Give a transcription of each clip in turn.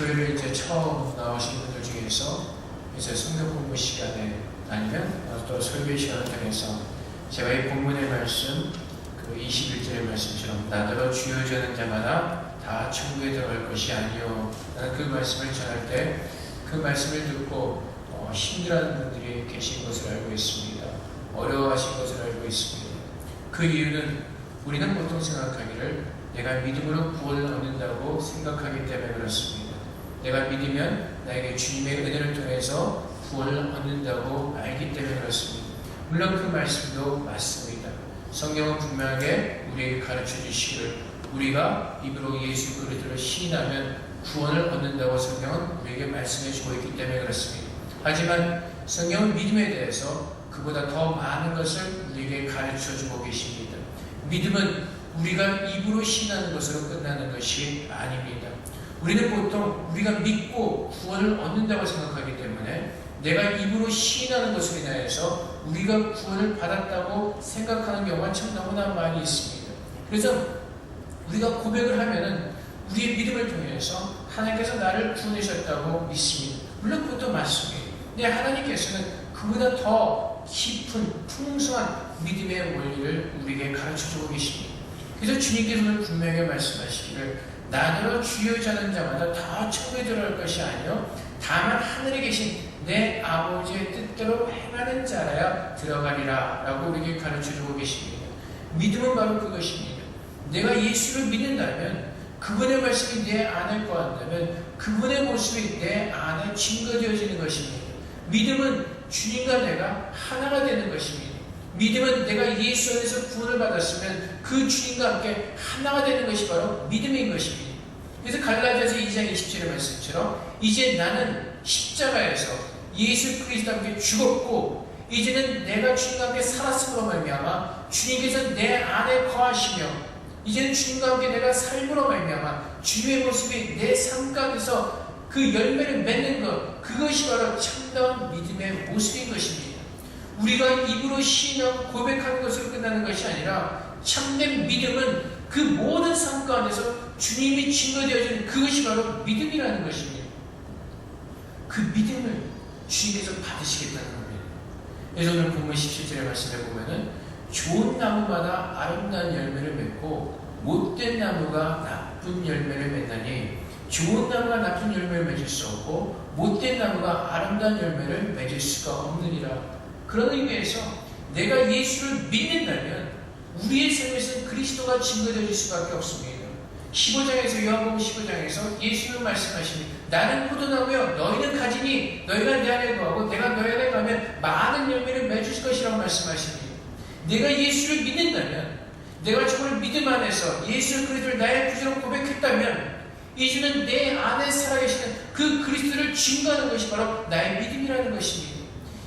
교회를 이제 처음 나오신 분들 중에서 이제 성경 공부 시간에 아니면 또 설교 시간을 통해서 제가 이 본문의 말씀, 그 21절의 말씀처럼 나더러 주여 저는 자마다 다 천국에 들어갈 것이 아니요 라는 그 말씀을 전할 때 그 말씀을 듣고 힘들어하는 분들이 계신 것을 알고 있습니다. 어려워하신 것을 알고 있습니다. 그 이유는 우리는 보통 생각하기를 내가 믿음으로 구원을 얻는다고 생각하기 때문에 그렇습니다. 내가 믿으면 나에게 주님의 은혜를 통해서 구원을 얻는다고 알기 때문에 그렇습니다. 물론 그 말씀도 맞습니다. 성경은 분명하게 우리에게 가르쳐 주시기를 우리가 입으로 예수 그리스도를 시인하면 구원을 얻는다고 성경은 우리에게 말씀해 주고 있기 때문에 그렇습니다. 하지만 성경은 믿음에 대해서 그보다 더 많은 것을 우리에게 가르쳐 주고 계십니다. 믿음은 우리가 입으로 시인하는 것으로 끝나는 것이 아닙니다. 우리는 보통 우리가 믿고 구원을 얻는다고 생각하기 때문에 내가 입으로 시인하는 것으로 인하여서 우리가 구원을 받았다고 생각하는 경우가 참 너무나 많이 있습니다. 그래서 우리가 고백을 하면은 우리의 믿음을 통해서 하나님께서 나를 구원하셨다고 믿습니다. 물론 그것도 맞습니다. 근데 하나님께서는 그보다 더 깊은 풍성한 믿음의 원리를 우리에게 가르쳐주고 계십니다. 그래서 주님께서는 분명히 말씀하시기를 나더러 주여 자는 자마다 다 천국에 들어갈 것이 아니요 다만 하늘에 계신 내 아버지의 뜻대로 행하는 자라야 들어가리라 라고 우리에게 가르쳐주고 계십니다. 믿음은 바로 그것입니다. 내가 예수를 믿는다면 그분의 말씀이 내 안에 거한다면 그분의 모습이 내 안에 증거되어지는 것입니다. 믿음은 주님과 내가 하나가 되는 것입니다. 믿음은 내가 예수 안에서 구원을 받았으면 그 주님과 함께 하나가 되는 것이 바로 믿음인 것입니다. 그래서 갈라디아서 2장 20절의 말씀처럼 이제 나는 십자가에서 예수 그리스도와 함께 죽었고 이제는 내가 주님과 함께 살았음으로 말미암아 주님께서 내 안에 거하시며 이제는 주님과 함께 내가 삶으로 말미암아 주님의 모습이 내 삶 가운데서 그 열매를 맺는 것 그것이 바로 참다운 믿음의 모습인 것입니다. 우리가 입으로 시인하고 고백하는 것으로 끝나는 것이 아니라 참된 믿음은 그 모든 삶 가운데서 주님이 증거되어지는 그것이 바로 믿음이라는 것입니다. 그 믿음을 주님께서 받으시겠다는 겁니다. 그래서 오늘 본문 17절의 말씀에 보면은 좋은 나무마다 아름다운 열매를 맺고 못된 나무가 나쁜 열매를 맺나니 좋은 나무가 나쁜 열매를 맺을 수 없고 못된 나무가 아름다운 열매를 맺을 수가 없느니라. 그런 의미에서 내가 예수를 믿는다면 우리의 삶에서 그리스도가 증거되어질 수밖에 없습니다. 15장에서 요한복음 15장에서 예수는 말씀하십니다. 나는 포도나무여 너희는 가지니 너희가 내 안에 거하고 내가 너희 안에 거하면 많은 열매를 맺을 것이라고 말씀하십니다. 내가 예수를 믿는다면 내가 정말 믿음 안에서 예수 그리스도를 나의 구주로 고백했다면 이제는 내 안에 살아계시는 그 그리스도를 증거하는 것이 바로 나의 믿음이라는 것입니다.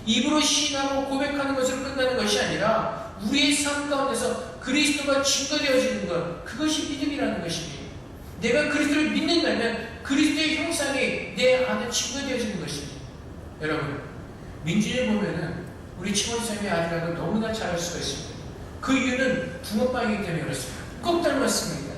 입으로 시인하고 고백하는 것으로 끝나는 것이 아니라 우리의 삶 가운데서 그리스도가 증거되어지는 것 그것이 믿음이라는 것입니다. 내가 그리스도를 믿는다면 그리스도의 형상이 내 안에 증거되어지는 것입니다. 여러분 민준이 보면은 우리 치모지사님의 아들하고 너무나 잘할 수가 있습니다. 그 이유는 붕어빵이기 때문에 그렇습니다. 꼭 닮았습니다.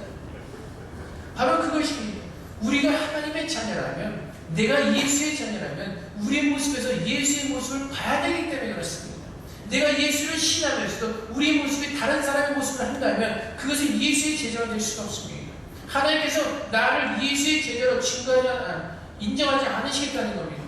바로 그것입니다. 우리가 하나님의 자녀라면 내가 예수의 자녀라면 우리의 모습에서 예수의 모습을 봐야 되기 때문에 그렇습니다. 내가 예수를 신하면서도 우리의 모습이 다른 사람의 모습을 한다면 그것은 예수의 제자가 될 수가 없습니다. 하나님께서 나를 예수의 제자로 인정하지 않으시겠다는 겁니다.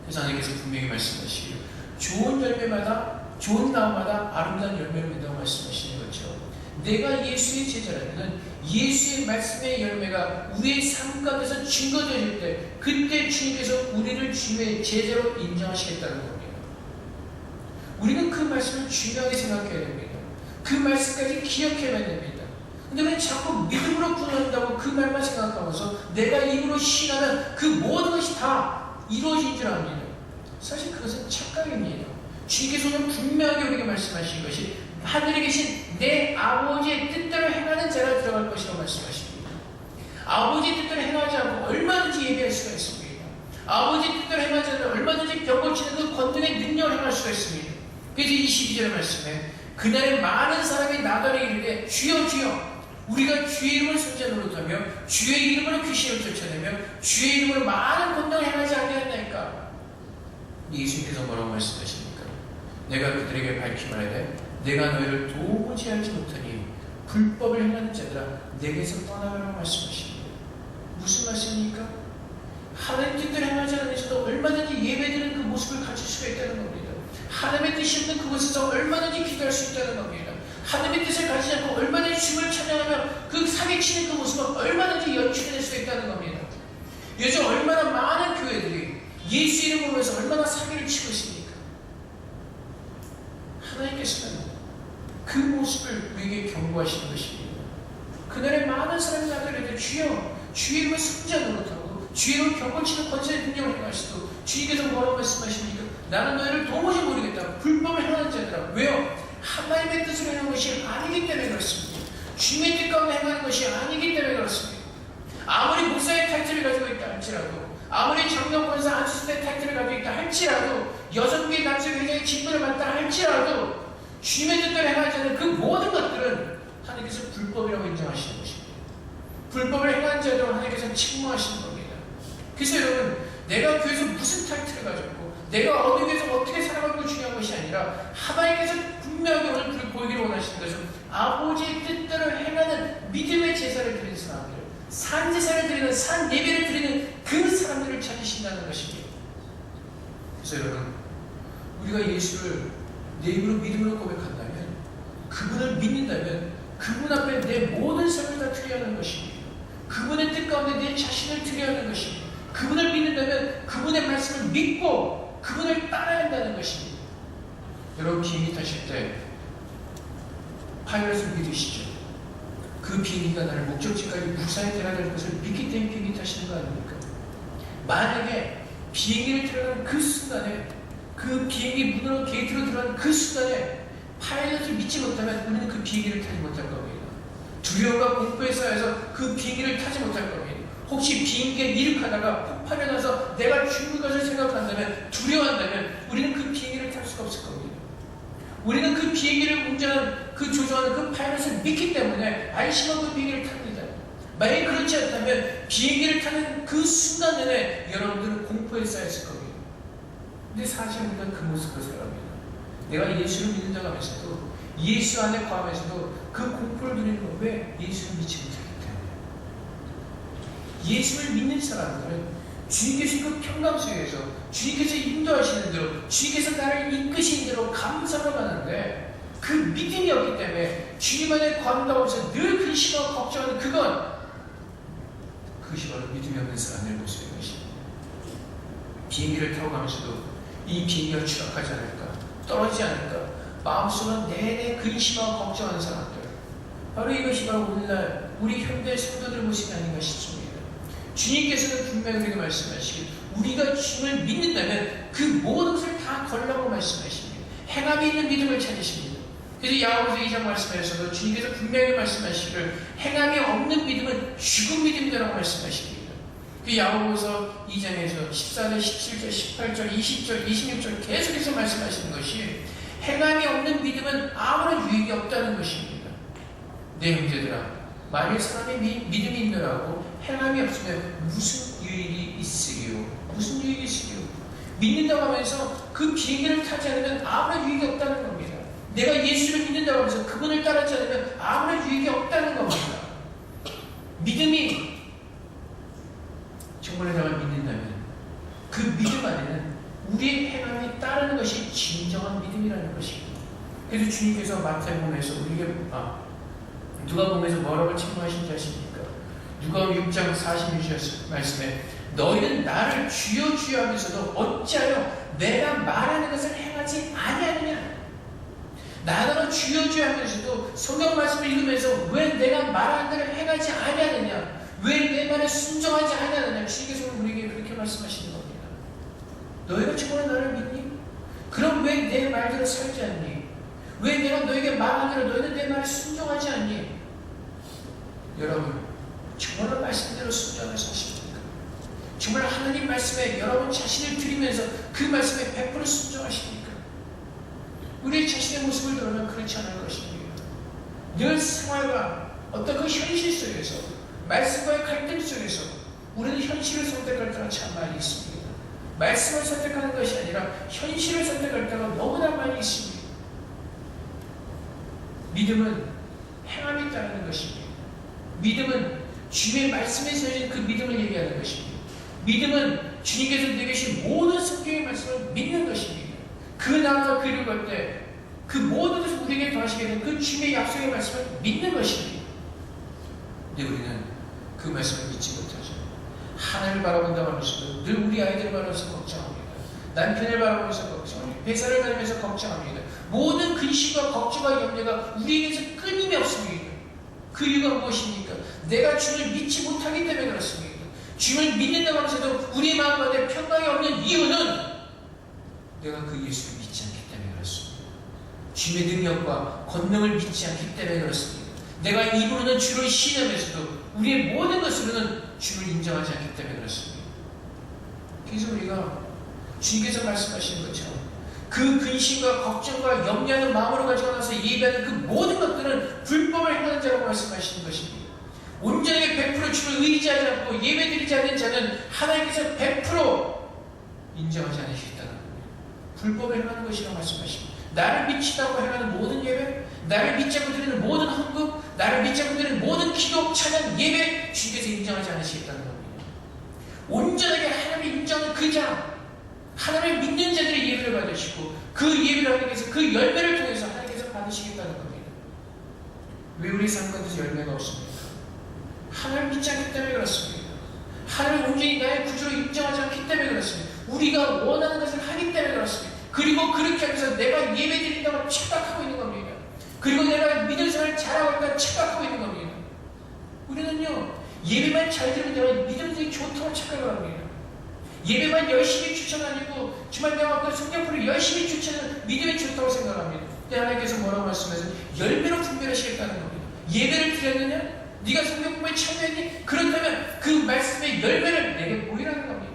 그래서 하나님께서 분명히 말씀하시기를 좋은 열매마다 좋은 나무마다 아름다운 열매를 맺는다고 말씀하시는 거죠. 내가 예수의 제자라면 예수의 말씀의 열매가 우리의 삶 가운데서 증거되어질 때 그때 주님께서 우리를 주님의 제자로 인정하시겠다는 겁니다. 우리는 그 말씀을 중요하게 생각해야 됩니다. 그 말씀까지 기억해야 됩니다. 근데 왜 자꾸 믿음으로 구원한다고 그 말만 생각하면서 내가 입으로 시인하는 그 모든 것이 다 이루어진 줄 압니다. 사실 그것은 착각입니다. 주님께서는 분명하게 우리에게 말씀하신 것이 하늘에 계신 내 아버지의 뜻대로 행하는 자가 들어갈 것이라고 말씀하십니다. 아버지의 뜻대로 행하지 않고 얼마든지 예배할 수가 있습니다. 아버지의 뜻대로 행하지 않고 얼마든지 병 고치는 그 권능의 능력을 행할 수가 있습니다. 그래서 22절 말씀에 그날에 많은 사람이 나더러 이르되 주여 주여 우리가 주의 이름을 선자 노릇하며 주의 이름으로 귀신을 쫓아내며 주의 이름으로 많은 권능을 행하지 아니하였나이까. 예수님께서 뭐라고 말씀하십니까? 내가 그들에게 밝히 말하되 내가 너희를 도무지 알지 못하니 불법을 행하는 자들아 내게서 떠나가라고 말씀하십니다. 무슨 말씀입니까? 하나님 뜻대로 행하지 않으셔도 얼마든지 예배드리는 그 모습을 가질 수가 있다는 겁니다. 하나님의 뜻이 없는 그곳에서 얼마든지 기도할 수 있다는 겁니다. 하나님의 뜻을 가지지 않고 얼마든지 주님을 찬양하며 그 사기치는 그 모습을 얼마든지 연출해낼 수 있다는 겁니다. 요즘 얼마나 많은 교회들이 예수 이름으로 해서 얼마나 사기를 치고 있습니까? 하나님께서는 그 모습을 우리에게 경고하시는 것입니다. 그날에 많은 사람이 나더라도 주여 주의 이름을 승자 노릇하고 주의 이름을 경고치는 권세의 능력을 행하시도 주님께서 뭐라고 말씀하십니까? 나는 너희를 도무지 모르겠다. 불법을 행하는 자들아. 왜요? 하나님의 뜻을 행하는 것이 아니기 때문에 그렇습니다. 주님의 뜻 가운데 행하는 것이 아니기 때문에 그렇습니다. 아무리 목사의 타이틀을 가지고 있다 할지라도, 아무리 장로권사 안수의 타이틀을 가지고 있다 할지라도, 6개의 남성회장의 직분을 맡다 할지라도 주님의 뜻대로 행하지 않는 그 모든 것들은 하나님께서 불법이라고 인정하시는 것입니다. 불법을 행한 자도 하나님께서 책망하시는 겁니다. 그래서 여러분, 내가 교회에서 무슨 타이틀을 가졌고 내가 어느 교회에서 어떻게 살아가는 게 중요한 것이 아니라 하나님께서 분명하게 오늘 보이기를 원하시는 것은 아버지의 뜻대로 행하는 믿음의 제사를 드리는 사람들, 산 제사를 드리는, 산 예배를 드리는 그 사람들을 찾으신다는 것입니다. 그래서 여러분, 우리가 예수를 내 입으로 믿음으로 고백한다면, 그분을 믿는다면 그분 앞에 내 모든 삶을 다 드려야 하는 것입니다. 그분의 뜻 가운데 내 자신을 드려야 하는 것입니다. 그분을 믿는다면 그분의 말씀을 믿고 그분을 따라야 한다는 것입니다. 여러분, 비행기 타실 때 파일럿을 믿으시죠? 그 비행기가 나를 목적지까지 무사히 데려갈 것을 믿기 때문에 비행기 타시는 거 아닙니까? 만약에 비행기를 들어가는 그 순간에, 그 비행기 문으로 게이트로 들어가는 그 순간에 파일럿을 믿지 못하면 우리는 그 비행기를 타지 못할 겁니다. 두려움과 공포에 쌓여서 그 비행기를 타지 못할 겁니다. 혹시 비행기가 이륙하다가 폭발이 나서 내가 죽는 것을 생각한다면, 두려워한다면 우리는 그 비행기를 탈 수가 없을 겁니다. 우리는 그 비행기를 운전하는, 그 조종하는 그 파일럿을 믿기 때문에 안심하고 그 비행기를 탑니다. 만약에 그렇지 않다면 비행기를 타는 그 순간 내내 여러분들은 공포에 쌓였을 겁니다. 근데 사실 우리가 그 모습을 살아갑니다. 내가 예수를 믿는다고 하면서도, 예수 안에 거하면서도 그 공포를 누리는 건 왜? 예수를 믿지 못하기 때문에. 예수를 믿는 사람들은 주님께서 그 평강소에서 주님께서 인도하시는 대로, 주님께서 나를 이끄시는 대로 감사를 하는데, 그 믿음이 없기 때문에 주님 안에 거한다고 해서 늘 근심하고 걱정하는 그것이 바로 믿음이 없는 사람의 모습인 것입니다. 비행기를 타고 가면서도 이 비행기가 추락하지 않을까, 떨어지지 않을까, 마음속은 내내 근심하고 걱정하는 사람들, 바로 이것이 바로 오늘날 우리 현대 성도들의 모습이 아닌가 싶습니다. 주님께서는 분명히 우리에게 말씀하시길, 우리가 주님을 믿는다면 그 모든 것을 다 걸라고 말씀하십니다. 행함이 있는 믿음을 찾으십니다. 그래서 야고보서 2장 말씀에서도 주님께서 분명히 말씀하시기를 행함이 없는 믿음은 죽은 믿음이라고 말씀하십니다. 그 야고보서 2장에서 14절, 17절, 18절, 20절, 26절 계속해서 말씀하시는 것이, 행함이 없는 믿음은 아무런 유익이 없다는 것입니다. 내 형제들아, 만일 사람의 믿음이 있느라고 행함이 없으면 무슨 유익이 있으리요? 무슨 유익이 있으리요? 믿는다고 하면서 그 비행기를 타지 않으면 아무런 유익이 없다는 겁니다. 내가 예수를 믿는다고 하면서 그분을 따르지 않으면 아무런 유익이 없다는 겁니다. 믿음이 정말 내가 믿는다면 그 믿음 안에는 우리의 행함이 따르는 것이 진정한 믿음이라는 것입니다. 그래서 주님께서 마태복음에서 우리에게 누가복음에서 뭐라고 책망하신지 아십니까? 누가복음 6장 46절 말씀에 너희는 나를 주여 주여 하면서도 어찌하여 내가 말하는 것을 행하지 아니하느냐? 나더러 주여 주여 하면서도 성경 말씀을 읽으면서 왜 내가 말하는 것을 행하지 아니하느냐? 왜 내 말에 순종하지 아니하느냐? 주님께서 우리에게 그렇게 말씀하시는 겁니다. 너희가 정말 나를 믿니? 그럼 왜 내 말대로 살지 않니? 왜 내가 너에게 말한 대로 너희는 내 말에 순종하지 않니? 여러분, 정말로 말씀대로 순종해서 하십니까? 정말 하나님 말씀에 여러분 자신을 드리면서 그 말씀에 100% 순종하십니까? 우리 자신의 모습을 드러면 그렇지 않을 것입니다. 늘 생활과 어떤 그 현실 속에서 말씀과의 갈등 속에서 우리는 현실을 선택할 때가 참 많이 있습니다. 말씀을 선택하는 것이 아니라 현실을 선택할 때가 너무나 많이 있습니다. 믿음은 행함이 따르는 것입니다. 믿음은 주의 말씀에 서진 그 믿음을 얘기하는 것입니다. 믿음은 주님께서 내게 주신 모든 성경의 말씀을 믿는 것입니다. 그 나라가 그리고 갈 때 그 모든 것을 우리에게 더하시게 된 그 주님의 약속의 말씀을 믿는 것입니다. 근데 우리는 그 말씀을 믿지 못하죠. 하나님을 바라본다고 하면서도 늘 우리 아이들을 바라보면서 걱정합니다. 남편을 바라보면서 걱정합니다. 회사를 다니면서 걱정합니다. 모든 근심과 걱정과 염려가 우리에게서 끊임이 없습니다. 그 이유가 무엇입니까? 내가 주를 믿지 못하기 때문에 그렇습니다. 주를 믿는다고 하면서도 우리 마음 가운데 평강이 없는 이유는 내가 그 예수를 믿지 않기 때문에 그렇습니다. 주의 능력과 권능을 믿지 않기 때문에 그렇습니다. 내가 입으로는 주를 신하면서도 우리의 모든 것으로는 주를 인정하지 않기 때문에 그렇습니다. 그래서 우리가 주님께서 말씀하시는 것처럼 그 근심과 걱정과 염려하는 마음으로 가지고 나서 예배하는 그 모든 것들은 불법을 행하는 자라고 말씀하시는 것입니다. 온전하게 100% 주를 의지하지 않고 예배드리지 않는 자는 하나님께서 100% 인정하지 않으시겠다는 겁니다. 불법을 행하는 것이라고 말씀하십니다. 나를 믿지다고 행하는 모든 예배, 나를 믿지 않고 드리는 모든 헌금, 나를 믿지 않고 드리는 모든 기도, 찬양, 예배 주님께서 인정하지 않으시겠다는 겁니다. 온전하게 하나님을 인정하는 그 자, 하나님을 믿는 자들의 예배를 받으시고 그 예배를 하나님께서 그 열매를 통해서 하나님께서 받으시겠다는 겁니다. 왜 우리 삶 가운데서 열매가 없습니까? 하나님을 믿지 않기 때문에 그렇습니다. 하나님을 온전히 나의 구주로 인정하지 않기 때문에 그렇습니다. 우리가 원하는 것을 하기 때문에 그렇습니다. 그리고 그렇게 하면서 내가 예배드린다고 착각하고 있는 겁니다. 그리고 내가 믿음 생활을 잘하고 있다고 착각하고 있는 겁니다. 우리는요, 예배만 잘 들으면 내가 믿음이 좋다고 착각을 합니다. 예배만 열심히 추천하고 주말 내가 어떤 성경풀을 열심히 추천하는 믿음이 좋다고 생각합니다. 근데 하나님께서 뭐라고 말씀하세요? 열매로 분별하시겠다는 겁니다. 예배를 드렸느냐? 네가 성경공부에 참여했니? 그렇다면 그 말씀의 열매를 내게 보이라는 겁니다.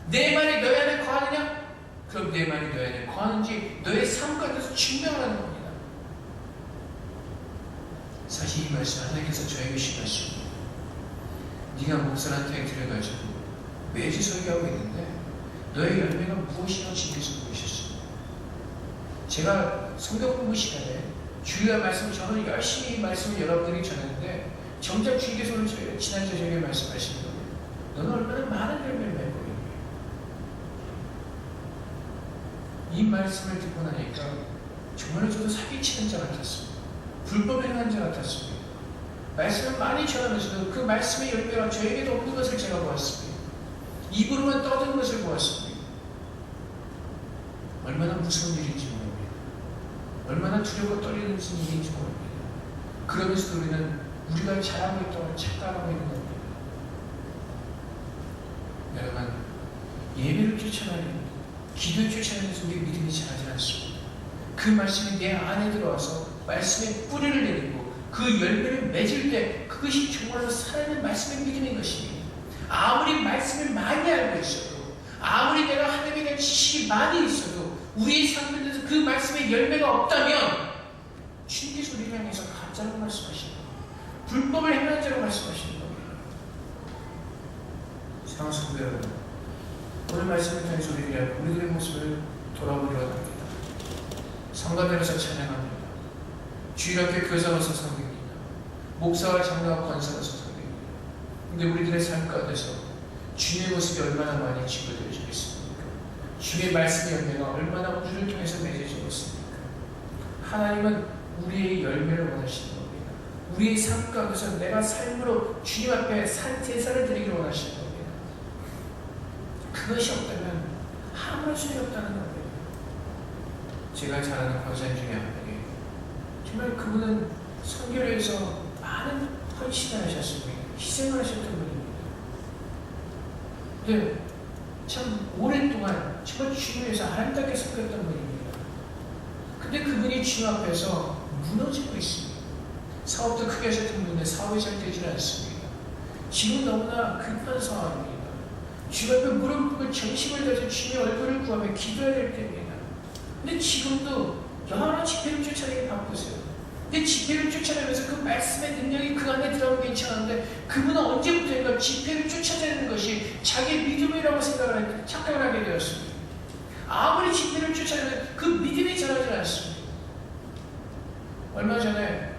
내 말이 너희 안에 거하느냐? 그럼 내 말이 너희 안에 거하는지 너의 삶 가운데서 증명하는 겁니다. 사실 이 말씀 하나님께서 저에게 주신 말씀입니다. 네가 목사한테 들여가지고 매주 설교하고 있는데 너의 열매가 무엇이냐고 주님께서 물으셨습니다. 제가 성경 공부 시간에 주일날 말씀 저는 열심히 말씀을 여러분들이 전했는데 정작 주님께서 오늘 지난주에 저에게 말씀하신 거예요. 너는 얼마나 많은 열매를 맺고 있니? 이 말씀을 듣고 나니까 정말로 저도 사기치는 자 같았습니다. 불법을 행한 자 같았습니다. 말씀을 많이 전하면서도 그 말씀의 열매가 저에게도 없는 것을 제가 보았습니다. 입으로만 떠드는 것을 보았습니다. 얼마나 무서운 일인지 모릅니다. 얼마나 두렵고 떨리는 일인지 모릅니다. 그러면서도 우리는 우리가 잘하고 있다고 착각하고 있는 겁니다. 여러분, 예배를 쫓아다니는 기도를 쫓아다니면서 우리 믿음이 자라지 않습니다. 그 말씀이 내 안에 들어와서 말씀의 뿌리를 내리고 그 열매를 맺을 때 그것이 정말로 살아있는 말씀의 믿음인 것입니다. 아무리 말씀을 많이 알고 있어도 아무리 내가 하나님에 대한 지식이 많이 있어도 우리의 삶에서 그 말씀의 열매가 없다면 주님께서 우리를 향해서 가짜라고 말씀하시는 겁니다. 불법을 행하는 자라고 말씀하시는 겁니다. 사랑하는 성도 여러분, 오늘 말씀을 통해서 우리들의 모습을 돌아보기로 합니다. 성가대로서 찬양합니다. 주일학교 교사로서 섬깁니다. 목사와 장로와 권사로서 섬깁니다. 근데 우리들의 삶 가운데서 주님의 모습이 얼마나 많이 증거되어지고 있습니까? 주의 말씀의 열매가 얼마나 우리를 통해서 맺어지고 있습니까? 하나님은 우리의 열매를 원하시는 겁니다. 우리의 삶 가운데서 내가 삶으로 주님 앞에 제사를 드리기를 원하시는 겁니다. 그것이 없다면 아무런 소용이 없다는 겁니다. 제가 잘 아는 권사님 중에 한 분이 정말 그분은 선교회에서 많은 헌신을 하셨습니다. 희생을 하셨던 분입니다. 근데 참 오랫동안 정말 주님 위해서 아름답게 섬겼던 분입니다. 근데 그분이 주님 앞에서 무너지고 있습니다. 사업도 크게 하셨던 분인데 사업이 잘 되지 않습니다. 지금 너무나 급한 상황입니다. 주님 앞에 무릎 꿇고 전심을 다해서 주님의 얼굴을 구하며 기도해야 될 때입니다. 근데 지금도 여러 집회를 쫓아내기 바쁘세요. 근데 집회를 쫓아내면서 그 말씀의 능력이 그 안에 들어가면 괜찮은데 그분은 언제부터인가 집회를 쫓아내는 것이 자기의 믿음이라고 착각을 하게 되었습니다. 아무리 집회를 쫓아내면 그 믿음이 자라지 않습니다. 얼마 전에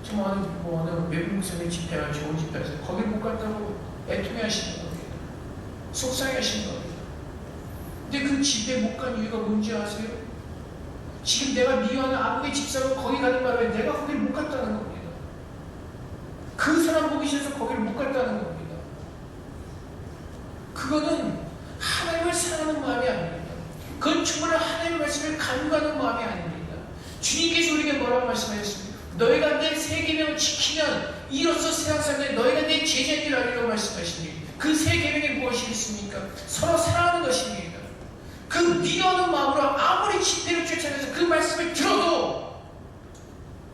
좀 어느 외국 목사님 집회가 좋은 집회에서 거길 못 갔다고 애통해 하시는 겁니다. 속상해 하시는 겁니다. 근데 그 집회 못 간 이유가 뭔지 아세요? 지금 내가 미워하는 아무개 집사가 거기 가는 바람에 내가 거길 못 갔다는 겁니다. 그 사람 보기 싫어서 거기를 못 갔다는 겁니다. 그거는 하나님을 사랑하는 마음이 아닙니다. 그건 정말 하나님의 말씀을 간구하는 마음이 아닙니다. 주님께서 우리에게 뭐라고 말씀하셨습니까? 너희가 내 세 계명을 지키면 이로써 세상 사람들이 너희가 내 제자인 줄 알리라고 말씀하십니다. 그 세 계명이 무엇이겠습니까? 서로 사랑하는 것입니다. 그 미워하는 마음으로 아무리 집회를 쫓아내서 그 말씀을 들어도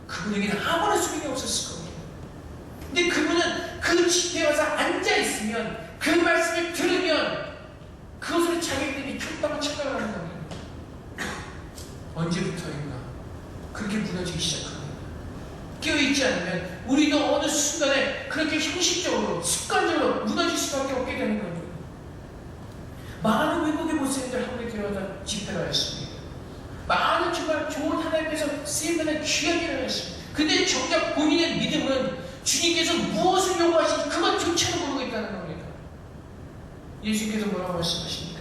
그분에게는 아무런 소용이 없었을 겁니다. 근데 그분은 그 집회에 와서 앉아있으면 그 말씀을 들으면 그것으로 자기들이 켰다고 착각을 하는 겁니다. 언제부터인가 그렇게 무너지기 시작합니다. 깨어있지 않으면 우리도 어느 순간에 그렇게 형식적으로 습관적으로 무너질 수밖에 없게 되는 겁니다. 많은 외국의 목사님들 한국에 데려다 집회를 하였습니다. 많은 정말 좋은 하나님께서 쓰임받는 귀한 일을 하였습니다. 근데 정작 본인의 믿음은 주님께서 무엇을 요구하시는지 그것조차도 모르고 있다는 겁니다. 예수님께서 뭐라고 말씀하십니까?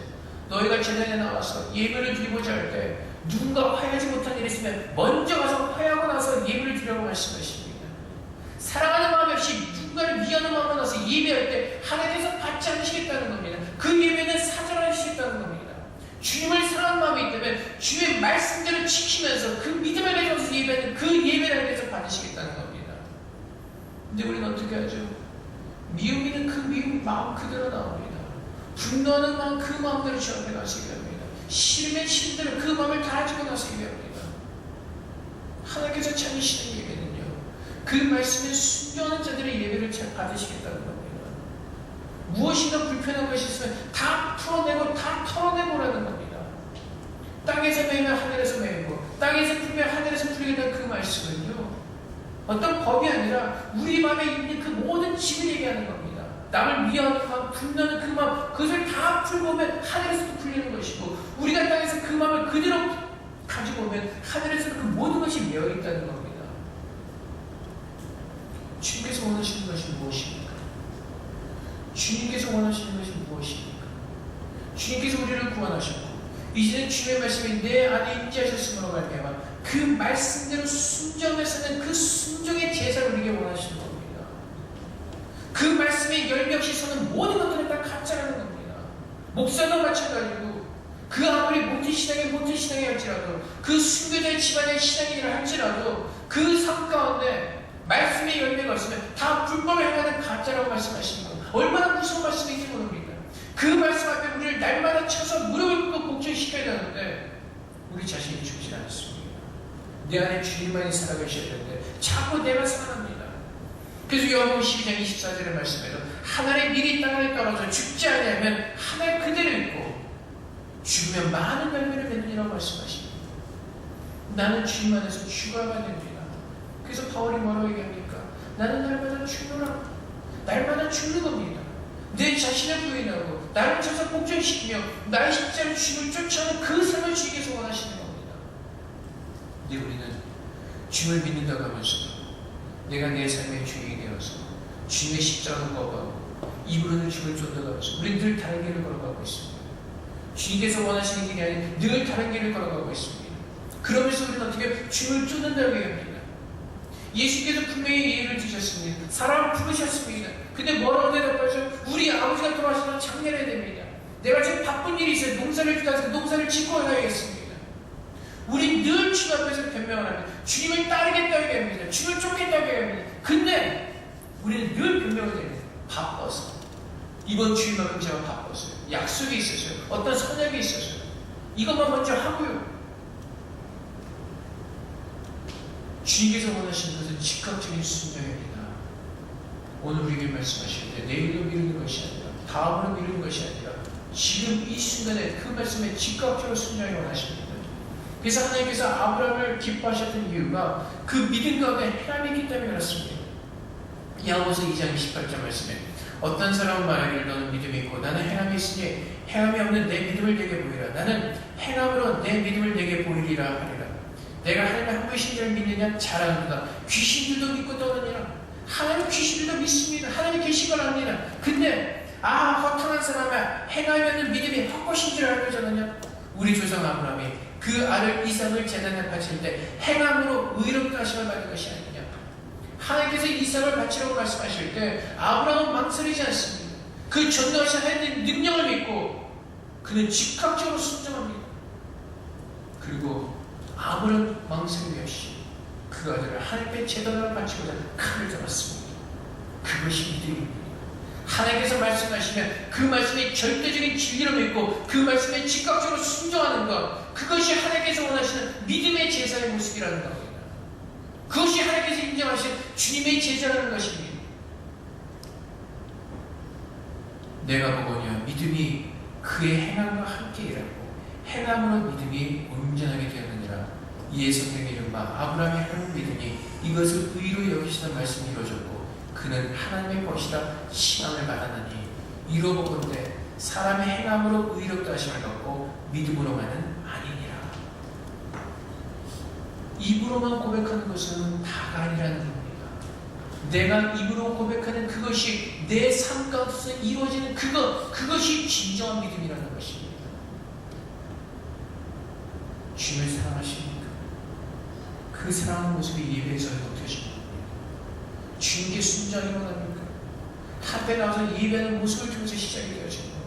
너희가 제단에 나와서 예배를 드리고자 할 때 누군가 화해하지 못한 일이 있으면 먼저 가서 화해하고 나서 예배를 드리라고 말씀하십니다. 사랑하는 마음이 없이 누군가를 위하는 마음으로 나서 예배할 때 하나님께서 받지 않으시겠다는 겁니다. 그 예배는 사절하시겠다는 겁니다. 주님을 사랑하는 마음이 있다면 주의 말씀대로 지키면서 그 믿음을 가지고서 예배하는 그 예배를 하나님께서 받으시겠다는 겁니다. 근데 우리는 어떻게 하죠? 미움이는 그 미움 마음 그대로 나옵니다. 분노하는 마음 그 마음대로 주 앞에 나서게 합니다. 싫으면 싫은 그 마음을 다 가지고 나서게 합니다. 하나님께서 참으시는 예배는요, 그 말씀에 순종하는 자들의 예배를 잘 받으시겠다는 겁니다. 무엇인가 불편한 것이 있으면 다 풀어내고 다 털어내고라는 겁니다. 땅에서 매면 하늘에서 매고 땅에서 풀면 하늘에서 풀리게 된 그 말씀은요, 어떤 법이 아니라 우리 마음에 있는 그 모든 짐을 얘기하는 겁니다. 남을 미워하는 마음, 분노하는 그 마음, 그것을 다 풀고 오면 하늘에서도 풀리는 것이고, 우리가 땅에서 그 마음을 그대로 가지고 오면 하늘에서 그 모든 것이 메어 있다는 겁니다. 주님께서 원하시는 것이 무엇입니까? 주님께서 원하시는 것이 무엇입니까? 주님께서 우리를 구원하셨고 이제는 주의 말씀이 내 안에 임재하셨으므로 말미암아 그 말씀대로 순종해서는 그 순종의 제사를 우리에게 원하시는 겁니다. 그 말씀에 열매 없이 서는 모든 것들은 다 가짜라는 겁니다. 목사도 마찬가지고 그 아무리 모태신앙이 할지라도 그 순교자의 집안의 신앙인이라 할지라도 그 삶 가운데 말씀의 열매가 없으면 다 불법을 행하는 가짜라고 말씀하시는 겁니다. 얼마나 무서운 말씀인지 모릅니다. 그 말씀 앞에 우리를 날마다 쳐서 무릎을 꿇고 복종시켜야 되는데 우리 자신이 죽지 않습니다. 내 안에 주님만이 살아계셔야 되는데 자꾸 내가 살아납니다. 그래서 요한복음 12장 24절의 말씀에도 하늘의 밀이 땅에 떨어져 죽지 아니하면 하늘 그대로 있고 죽으면 많은 열매를 맺느니라고 말씀하십니다. 나는 주님 안에서 죽어야 됩니다. 그래서 바울이 뭐라고 얘기합니까? 나는 날마다 죽노라. 날마다 죽는 겁니다. 내 자신을 부인하고 나를 쳐서 복종시키며 나의 십자가를 주님을 쫓아오는 그 삶을 주님께서 원하시는 겁니다. 근데 우리는 주님을 믿는다고 하면서도 내가 내 삶의 주인이 되어서 주님의 십자가를 거부하고 입으로는 주를 쫓는다고 하면서 우리는 늘 다른 길을 걸어가고 있습니다. 주님께서 원하시는 길이 아닌 늘 다른 길을 걸어가고 있습니다. 그러면서 우리는 어떻게 주님을 쫓는다고 얘기합니다. 예수께서 분명히 예를 드셨습니다. 사람을 부르셨습니다. 근데 뭐라고 대답하죠? 우리 아버지가 돌아가셔서 장례해야 됩니다. 내가 지금 바쁜 일이 있어요. 농사를 지어서 농사를 짓고 가야겠습니다. 우리 늘 주님 앞에서 변명을 합니다. 주님을 따르겠다고 얘기합니다. 주님을 쫓겠다고 얘기합니다. 근데 우리는 늘 변명을 합니다. 바빠서. 이번 주일만큼 제가 바빴어요. 약속이 있었어요. 어떤 선약이 있었어요. 이것만 먼저 하고요. 주님께서 원하시는 것은 즉각적인 순종입니다. 오늘 우리에게 말씀하실 때 내일로 미루는 것이 아니라 다음으로 미루는 것이 아니라 지금 이 순간에 그 말씀에 즉각적으로 순종을 원하십니다. 그래서 하나님께서 아브라함을 기뻐하셨던 이유가 그 믿음 가운데 행함이 있기 때문에 그렇습니다. 야고보서 2장 28절 말씀에 어떤 사람은 말하기를 너는 믿음이 있고 나는 행함이 있으니 행함이 없는 내 믿음을 내게 보이라. 나는 행함으로 내 믿음을 내게 보이리라 하리라. 내가 하나님의 한 분이신 줄 믿느냐? 잘하는구나. 귀신들도 믿고 떠느니라. 하나님 귀신들도 믿습니다. 하나님 계신 걸 압니다. 근데 허탄한 사람의 행함이 없는 믿음이 헛것인 줄 알고 저느냐? 우리 조상 아브라함이 그 아들 이삭을 제단에 바칠 때 행함으로 의롭다 하심을 받은 것이 아니냐. 하나님께서 이삭을 바치라고 말씀하실 때 아브라함은 망설이지 않습니다. 그 전도하신 하나님의 능력을 믿고 그는 즉각적으로 순종합니다. 그리고 아무런 망설임이 없이 그 아들을 하나님께 제단으로 바치고자 칼을 잡았습니다. 그것이 믿음입니다. 하나님께서 말씀하시면 그 말씀에 절대적인 진리로 믿고 그 말씀에 즉각적으로 순종하는 것, 그것이 하나님께서 원하시는 믿음의 제사의 모습이라는 겁니다. 그것이 하나님께서 인정하신 주님의 제자라는 것입니다. 내가 보거니와 믿음이 그의 행함과 함께 일하고 행함으로 믿음이 온전하게 되었느니라. 이에 성경에 이른 바 아브라함의 행함 믿음이 이것을 의로 여기시는 말씀이 이루어졌고 그는 하나님의 것이라 칭함을 받았느니 이로보건대 사람의 행함으로 의롭다 하심을 받고 믿음으로만은 아니니라. 입으로만 고백하는 것은 다가 아니라는 겁니다. 내가 입으로 고백하는 그것이 내 삶 가운데서 이루어지는 그것이 진정한 믿음이라는 것입니다. 주님을 사랑하십니까? 그 사랑하는 모습이 예배에서 회복되십니다. 주님께 순종하기 원합니까? 한때 나와서 예배하는 모습을 통해서 시작이 되어지는 겁니다.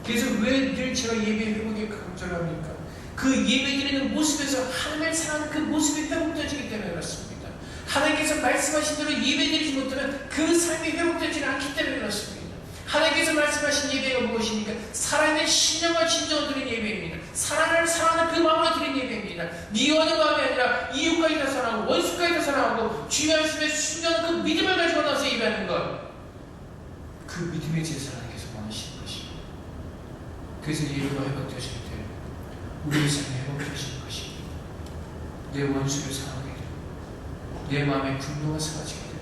그래서 왜 늘 제가 예배 회복에 강조를 합니까? 그 예배 드리는 모습에서 하나님을 사랑하는 그 모습이 회복되어지기 때문에 그렇습니다. 하나님께서 말씀하신 대로 예배 드리지 못하면 그 삶이 회복되지 않기 때문에 그렇습니다. 하나님께서 말씀하신 예배가 무엇입니까? 살아있는 신령과 진정을 드린 예배입니다. 사랑을 사랑하는 그 마음으로 드린 예배입니다. 미워하는 마음이 아니라 이웃까지 다 사랑하고 원수까지 다 사랑하고 주의 말씀에 순전한 그 믿음을 가지고 나서 예배하는 것, 그 믿음의 제사를 하나님께서 원하시는 것입니다. 그래서 예배가 회복되실 때 우리의 삶이 회복되시는 것입니다. 내 원수를 사랑하게 되고 내 마음의 분노가 사라지게 되고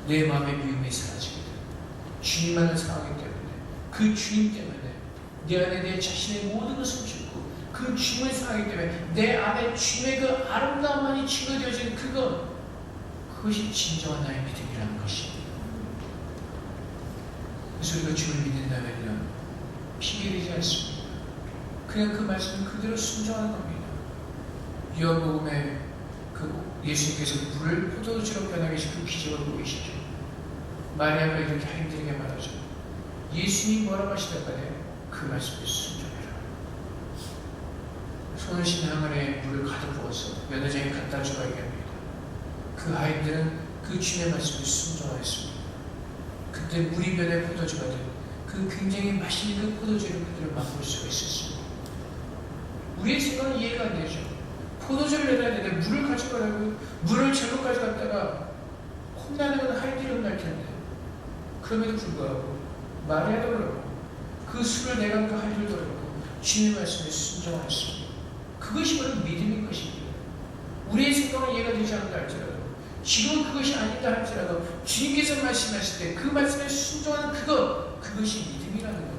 내 마음의 미움이 사라지게 되고 주님만을 사랑하기 때문에 그 주님 때문에 내 안에 내 자신의 모든 것을 주고 그 주님을 사랑하기 때문에 내 안에 주님의 그 아름다움만이 증거되어지는 그것이 진정한 나의 믿음이라는 것입니다. 그래서 우리가 주를 믿는다면요 핑계대지 않습니다. 그냥 그 말씀을 그대로 순종하는 겁니다. 요한복음에 그 예수님께서 물을 포도주로 변하게 하신 그 기적을 보이시죠. 마리아가 이렇게 힘들게 말하죠. 예수님이 뭐라고 하시던 간에 그 말씀을 순종해라. 손을 씻는 항아리에 물을 가득 부어서 연회장에 갖다 주라고 얘기합니다. 그 아이들은 그 주님의 말씀을 순종하였습니다. 그때 물이 변해 포도주가 된 그 굉장히 맛있는 그 포도주를 그들을 맛볼 수가 있었습니다. 우리의 생각은 이해가 안 되죠. 포도주를 내놔야 되는데 물을 가져가라고, 물을 잘못 가져갔다가 혼나는 건 하이들이 혼날 텐데, 그럼에도 불구하고 마리아도 그렇고 그 술을 내간 그 하이들도 그렇고 주님의 말씀에 순종하였습니다. 그것이 바로 믿음인 것입니다. 우리의 생각은 이해가 되지 않는다 할지라도, 지금은 그것이 아니다 할지라도 주님께서 말씀하실 때 그 말씀에 순종하는 그것이 믿음이라는 겁니다.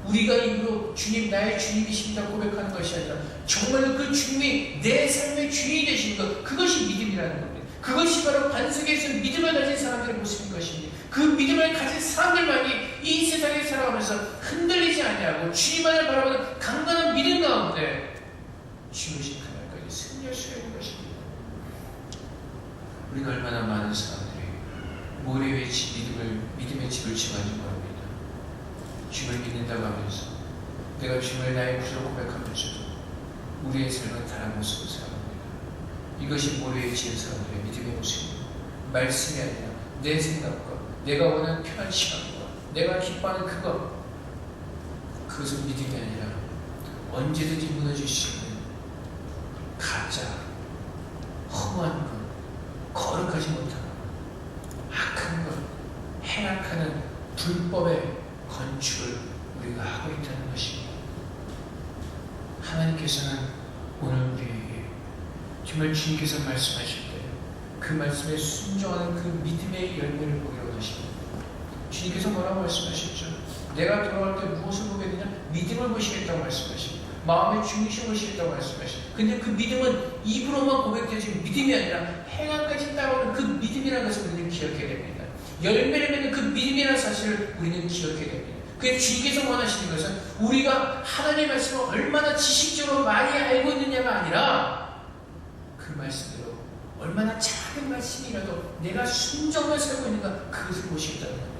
우리가 입으로 주님 나의 주님이십니다 고백하는 것이 아니라 정말로 그 주님이 내 삶의 주인이 되시는 것, 그것이 믿음이라는 겁니다. 그것이 바로 반석에서 믿음을 가진 사람들의 모습인 것입니다. 그 믿음을 가진 사람들만이 이 세상에 살아가면서 흔들리지 않냐고 주님만을 바라보는 강건한 믿음 가운데 죽으신 그날까지 승리할 수 있는 것입니다. 우리가 얼마나 많은 사람들이 모래 위에 믿음의 집을 지어가지고 합니다. 주님을 믿는다고 하면서 내가 주님을 나의 구주로 고백하면서도 우리의 삶은 다른 모습을 살아갑니다. 이것이 모래 위에 지은 사람들의 믿음의 모습입니다. 말씀이 아니라 내 생각과 내가 원하는 편한 시간과 내가 기뻐하는 그것은 믿음이 아니라 언제든지 무너질 수 있는 가짜, 허무한 것, 거룩하지 못한 것, 악한 것, 행악하는 불법의 건축을 우리가 하고 있다는 것입니다. 하나님께서는 오늘 우리에게 정말 주님께서 말씀하실 때 그 말씀에 순종하는 그 믿음의 열매를 보기로 원하십니다. 주님께서 뭐라고 말씀하셨죠? 내가 돌아올 때 무엇을 보게 되냐? 믿음을 보시겠다고 말씀하십니다. 마음의 중심을 보시겠다고 말씀하십니다. 근데 그 믿음은 입으로만 고백되지 믿음이 아니라 행함까지 따라오는 그 믿음이라는 것을 우리는 기억해야 됩니다. 열매를 맺는 그 믿음이라는 사실을 우리는 기억해야 됩니다. 그래서 주님께서 원하시는 것은 우리가 하나님의 말씀을 얼마나 지식적으로 많이 알고 있느냐가 아니라 그 말씀대로 얼마나 작은 말씀이라도 내가 순종을 살고 있는가 그것을 보시겠다는 겁니다.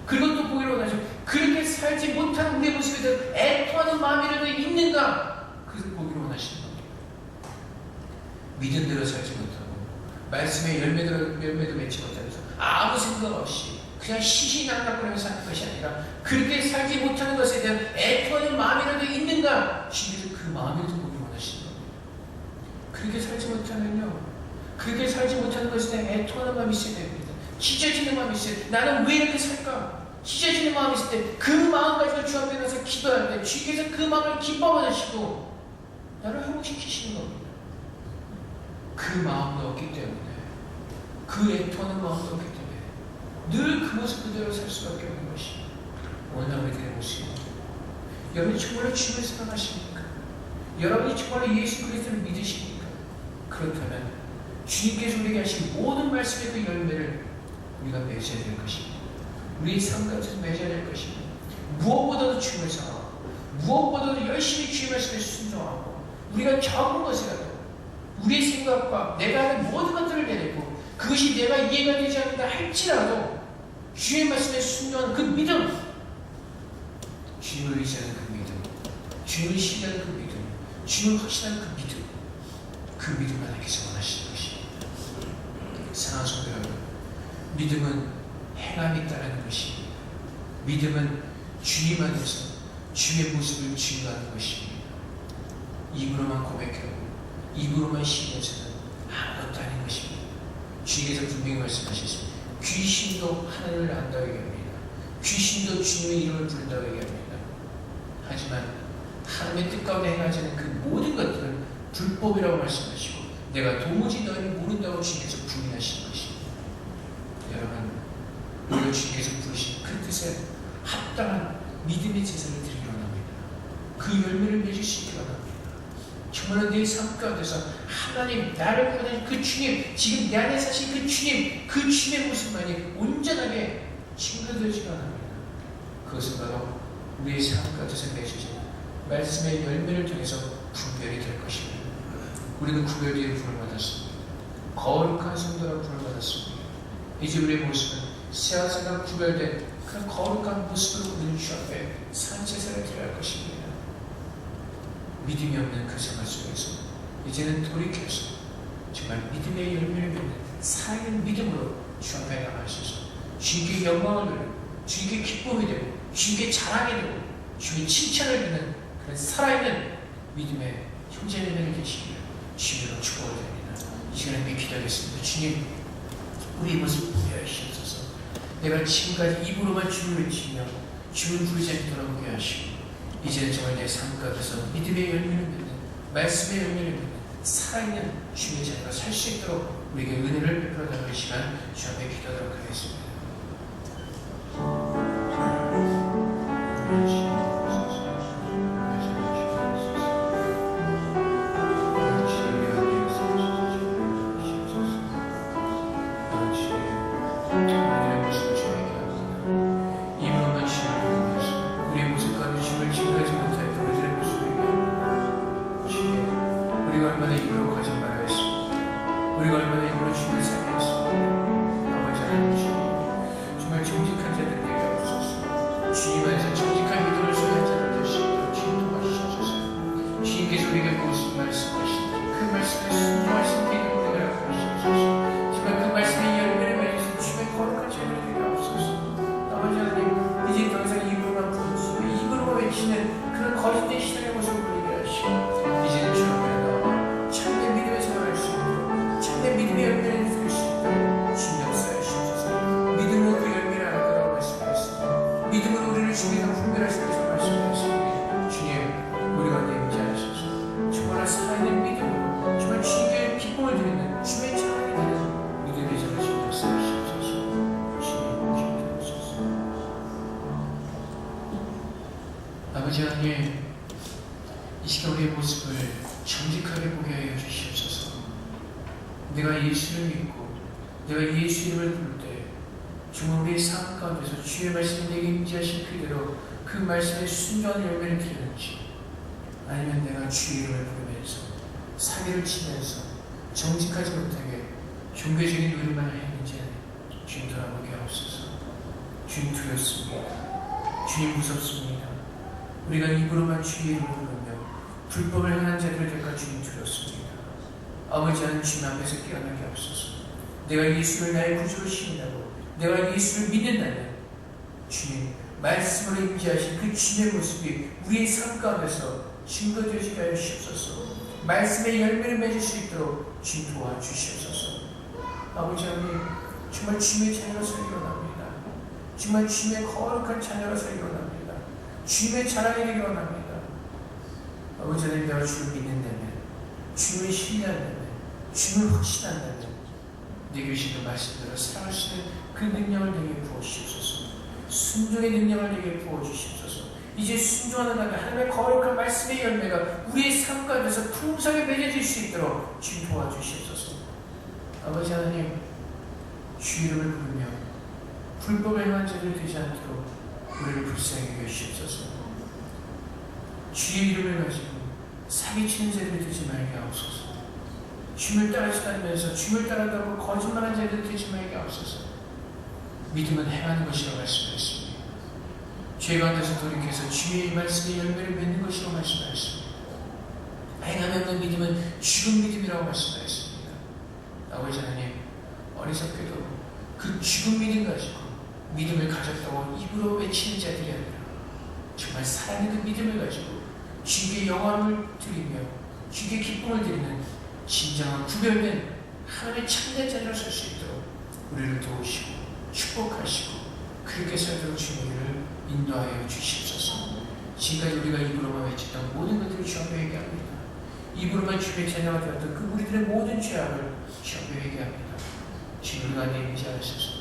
그리고 또 보기로 원하죠. 그렇게 살지 못하는 우리의 모습에 대해서 애통하는 마음이라도 있는가 그것을 보기로 원하시는 겁니다. 믿음대로 살지 못하고 말씀의 열매도 맺지 못하면서 아무 생각 없이 그냥 시시낙낙거리면서 사는 것이 아니라 그렇게 살지 못하는 것에 대한 애통하는 마음이라도 있는가 주님께서 그 마음을 보기로 원하시는 겁니다. 그렇게 살지 못하면요, 그렇게 살지 못하는 것에 대한 애통하는 마음이 있어야 됩니다. 찢어지는 마음이 있어요. 나는 왜 이렇게 살까? 찢어지는 마음이 있을 때 그 마음 가지고 주 앞에 가서 기도할 때 주께서 그 마음을 기뻐 받으시고 나를 회복시키시는 겁니다. 그 마음도 없기 때문에, 그 애통하는 마음도 없기 때문에 늘 그 모습 그대로 살 수밖에 없는 것이 오늘 우리들의 모습입니다. 여러분이 정말로 주님을 사랑하십니까? 여러분이 정말로 예수 그리스도를 믿으십니까? 그렇다면 주님께서 우리에게 하신 모든 말씀의 그 열매를 우리가 맺어야 될 것입니다. 우리의 삶 가운데서 맺어야 될 것입니다. 무엇보다도 주님을 사랑하고 무엇보다도 열심히 주의 말씀에 순종하고 우리가 적은 것이라도 우리의 생각과 내가 하는 모든 것들을 내리고 그것이 내가 이해가 되지 않는다 할지라도 주의 말씀에 순종하는 그 믿음, 주님을 의지하는 그 믿음, 주님을 신뢰하는 그 믿음, 주님을 확신하는 그 믿음, 그 믿음을 하나님께서 원하시는 것입니다. 사랑하는 성도 여러분, 믿음은 행함이 따르는 것입니다. 믿음은 주님 안에서 주의 모습을 증거하는 것입니다. 입으로만 고백하고 입으로만 신뢰해서는 아무것도 아닌 것입니다. 주님께서 분명히 말씀하셨습니다. 귀신도 하나님을 안다고 얘기합니다. 귀신도 주님의 이름을 부른다고 얘기합니다. 하지만 하나님의 뜻 가운데 행하지 않은 그 모든 것들은 불법이라고 말씀하시고 내가 도무지 너희를 모른다고 주님께서 부인하시는 것입니다. 여러분, 우리가 주님께서 부르신 그 뜻에 합당한 믿음의 제사를 드리기 원합니다. 그 열매를 맺을 수 있기 원합니다. 정말로 내 삶 가운데서 하나님, 나를 구원하신 그 주님, 지금 내 안에 사신 그 주님, 그 주님의 모습만이 온전하게 증거되어지기 원합니다. 그것은 바로 우리의 삶 가운데서 맺어지는 말씀의 열매를 통해서 분별이 될 것입니다. 우리는 구별되어 부름을 받았습니다. 거룩한 성도라고 부름을 받았습니다. 이제 우리의 모습은 세상과 구별된 그런 거룩한 모습으로 우리는 주 앞에 산제사를 드려야 할 것입니다. 믿음이 없는 그 생활 속에서 이제는 돌이켜서 정말 믿음의 열매를 맺는 살아있는 믿음으로 주 앞에 나가셔서 주님께 영광을 돌리고 주님께 기쁨이 되고 주님께 자랑이 되고 주님의 칭찬을 듣는 그런 살아있는 믿음의 형제자매를 되시기를 주님으로 축복드립니다. 이 시간에 함께 기도하겠습니다. 주님, 우리 모습 보게 하시옵소서. 내가 지금까지 입으로만 주를 외치며 주를 부르지 않도록 보게 하시고 이제는 정말 내 삶 가운데서 믿음의 열매를 맺는 말씀의 열매를 맺는 살아있는 주님의 자녀가 살 수 있도록 우리에게 은혜를 베풀어 달라는 시간 주 앞에 기도하도록 하겠습니다. 믿음으로 우리를 주님께서 분별하시면서 말씀하십니다. 주님, 우리 가운데 임재하셔서 정말 살아있는 아버지 하나님, 이 시간 우리의 모습을 정직하게 보게 하여 주시옵소서. 내가 예수를 믿고 내가 예수 이름을 부를 때 정말 우리의 삶 가운데서 주의 말씀이 내게 임재하신 그대로 그 말씀에 순종한 열매를 드리는지, 아니면 내가 주의 이름을 부르면서 사기를 치면서 정직하지 못하게 종교적인 노릇만을 했는지 주님 돌아보게 하옵소서. 주님 두렵습니다. 주님 무섭습니다. 우리가 입으로만 주의 이름을 부르며 불법을 행한 자들을 될까 주님 두렵습니다. 아버지 하나님, 주님 앞에서 깨어나게 하옵소서. 내가 예수를 나의 구주로 신인다고 내가 예수를 믿는다면 주님 말씀으로 임재하신 그 주님의 모습이 우리의 삶 가운데서 증거되어지게 하여 주시옵소서. 말씀의 열매를 맺을 수 있도록 주님 도와주시옵소서. 아버지 하나님, 정말 주님의 자녀로 살기 원합니다. 정말 주님의 거룩한 자녀로 살기 원합니다. 주님의 자랑이 되기 원합니다. 아버지 하나님, 내가 주를 믿는다면, 주님을 신뢰한다면, 주님을 확신한다면 내게 주신 그 말씀대로 살아갈 수 있는 그 능력을 내게 부어주시옵소서. 순종의 능력을 내게 부어주시옵소서. 이제 순종하는 날에 하나님의 거룩한 말씀의 열매가 우리의 삶 가운데서 풍성하게 맺어질 수 있도록 주님 도와주시옵소서. 아버지 하나님, 주 이름을 부르며 불법을 행한 자들 되지 않도록 우리를 불쌍히 여기시옵소서. 주의 이름을 가지고 사기치는 자들이 되지 말게 하옵소서. 주님을 따라다니면서 주님을 따라다니고 거짓말한 자들 되지 말게 하옵소서. 믿음은 행하는 것이라고 말씀하셨습니다. 죄 가운데서 돌이켜서 주의 말씀의 열매를 맺는 것이라고 말씀하셨습니다. 행함이 없는 믿음은 죽은 믿음이라고 말씀하셨습니다. 아버지 하나님, 어리석게도 그 죽은 믿음 가지고 믿음을 가졌다고 입으로 외치는 자들이 아니라 정말 살아있는 그 믿음을 가지고 주께 영광을 드리며 주께 기쁨을 드리는 진정한 구별된 하나님의 참된 자녀로 설 수 있도록 우리를 도우시고 축복하시고 그렇게 살도록 주님을 인도하여 주시옵소서. 지금까지 우리가 입으로만 외쳤던 모든 것들을 주 앞에 회개합니다. 입으로만 주의 자녀가 되었던 그 우리들의 모든 죄악을 주 앞에 회개합니다. 주님 우리가 임재하셔서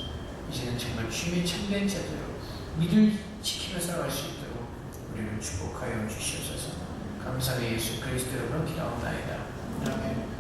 이제는 정말 주님의 참된 자녀로 믿을 지키며 살아갈 수 있도록 우리를 축복하여 주시옵소서. 감사의 예수 그리스도로 기도하옵나이다. 아멘.